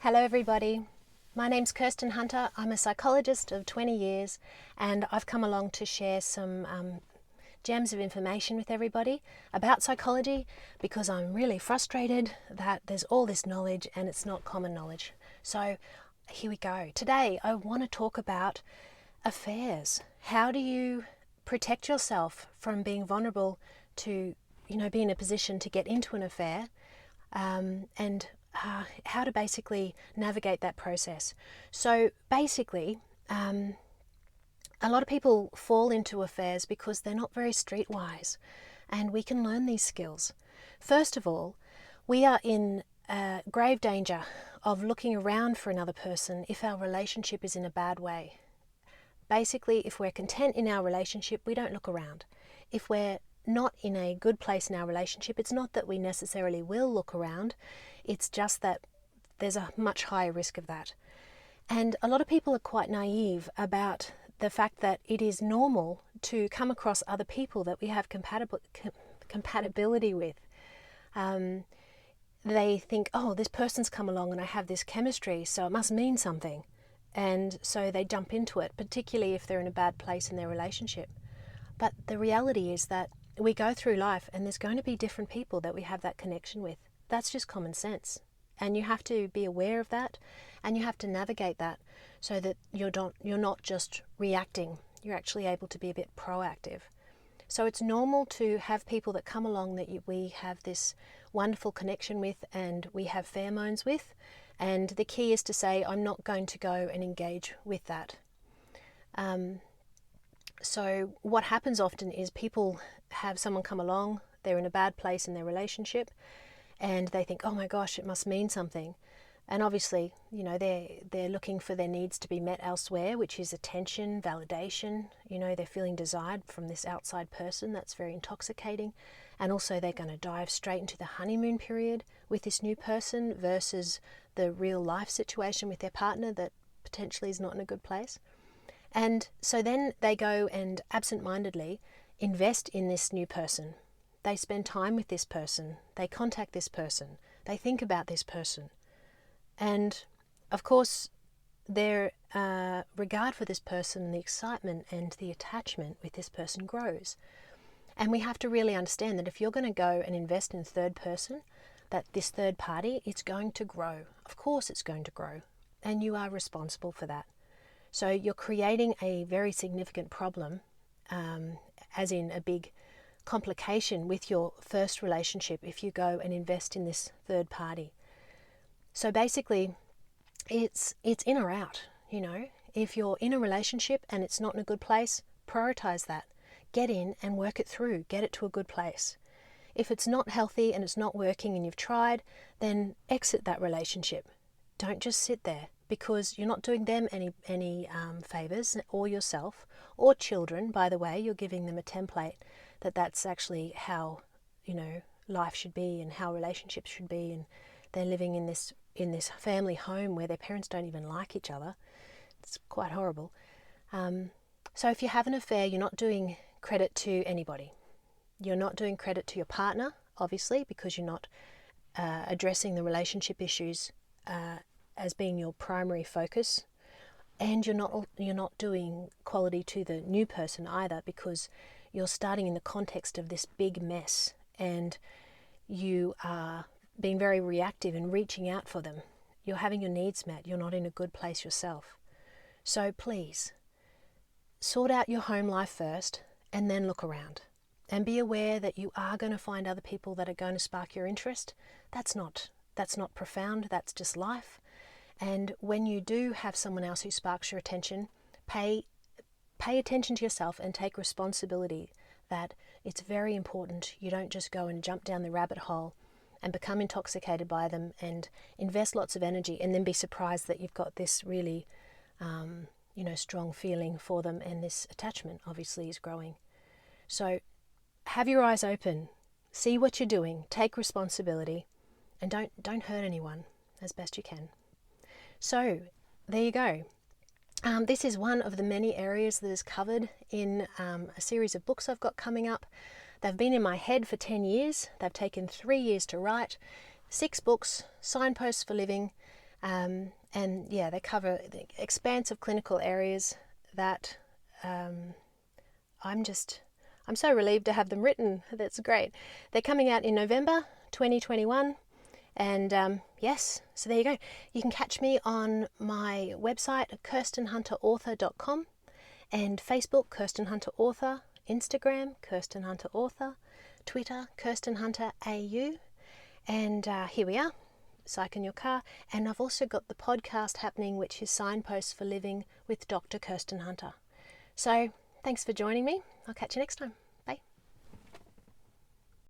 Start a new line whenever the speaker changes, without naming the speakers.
Hello everybody, my name's Kirsten Hunter. I'm a psychologist of 20 years and I've come along to share some gems of information with everybody about psychology because I'm really frustrated that there's all this knowledge and it's not common knowledge. So here we go. Today I want to talk about affairs. How do you protect yourself from being vulnerable to, be in a position to get into an affair and how to basically navigate that process. So basically, a lot of people fall into affairs because they're not very streetwise, and we can learn these skills. First of all, we are in grave danger of looking around for another person if our relationship is in a bad way. Basically, if we're content in our relationship, we don't look around. If we're not in a good place in our relationship, it's not that we necessarily will look around, it's just that there's a much higher risk of that. And a lot of people are quite naive about the fact that it is normal to come across other people that we have compatibility with. They think, oh, this person's come along and I have this chemistry, so it must mean something. And so they jump into it, particularly if they're in a bad place in their relationship. But the reality is that we go through life and there's going to be different people that we have that connection with. That's just common sense. And you have to be aware of that and you have to navigate that so that you're not just reacting. You're actually able to be a bit proactive. So it's normal to have people that come along that we have this wonderful connection with and we have pheromones with. And the key is to say, I'm not going to go and engage with that. So what happens often is people have someone come along, they're in a bad place in their relationship, and they think, oh my gosh, it must mean something. And obviously, they're looking for their needs to be met elsewhere, which is attention, validation. They're feeling desired from this outside person. That's very intoxicating. And also they're going to dive straight into the honeymoon period with this new person versus the real life situation with their partner that potentially is not in a good place. And so then they go and absent-mindedly invest in this new person. They spend time with this person. They contact this person. They think about this person. And of course, their regard for this person and the excitement and the attachment with this person grows. And we have to really understand that if you're going to go and invest in a third person, that this third party, it's going to grow. Of course it's going to grow. And you are responsible for that. So you're creating a very significant problem, as in a big complication with your first relationship if you go and invest in this third party. So basically, it's in or out, If you're in a relationship and it's not in a good place, prioritize that. Get in and work it through. Get it to a good place. If it's not healthy and it's not working and you've tried, then exit that relationship. Don't just sit there, because you're not doing them any favors, or yourself, or children. By the way, you're giving them a template that's actually how life should be and how relationships should be, and they're living in this family home where their parents don't even like each other. It's quite horrible. So if you have an affair, you're not doing credit to anybody. You're not doing credit to your partner, obviously, because you're not addressing the relationship issues as being your primary focus, and you're not doing quality to the new person either, because you're starting in the context of this big mess and you are being very reactive and reaching out for them. You're having your needs met. You're not in a good place yourself. So please sort out your home life first and then look around, and be aware that you are going to find other people that are going to spark your interest. That's not profound. That's just life. And when you do have someone else who sparks your attention, pay attention to yourself and take responsibility that it's very important you don't just go and jump down the rabbit hole and become intoxicated by them and invest lots of energy and then be surprised that you've got this really strong feeling for them, and this attachment obviously is growing. So have your eyes open, see what you're doing, take responsibility, and don't hurt anyone as best you can. So there you go. This is one of the many areas that is covered in a series of books I've got coming up. They've been in my head for 10 years. They've taken 3 years to write. 6 books, Signposts for Living, And yeah, they cover the expanse of clinical areas that I'm so relieved to have them written. That's great. They're coming out in November 2021. And yes, so there you go. You can catch me on my website, kirstenhunterauthor.com, and Facebook, Kirsten Hunter Author, Instagram, Kirsten Hunter Author, Twitter, Kirsten Hunter AU. And here we are, Psych in Your Car. And I've also got the podcast happening, which is Signposts for Living with Dr. Kirsten Hunter. So thanks for joining me. I'll catch you next time.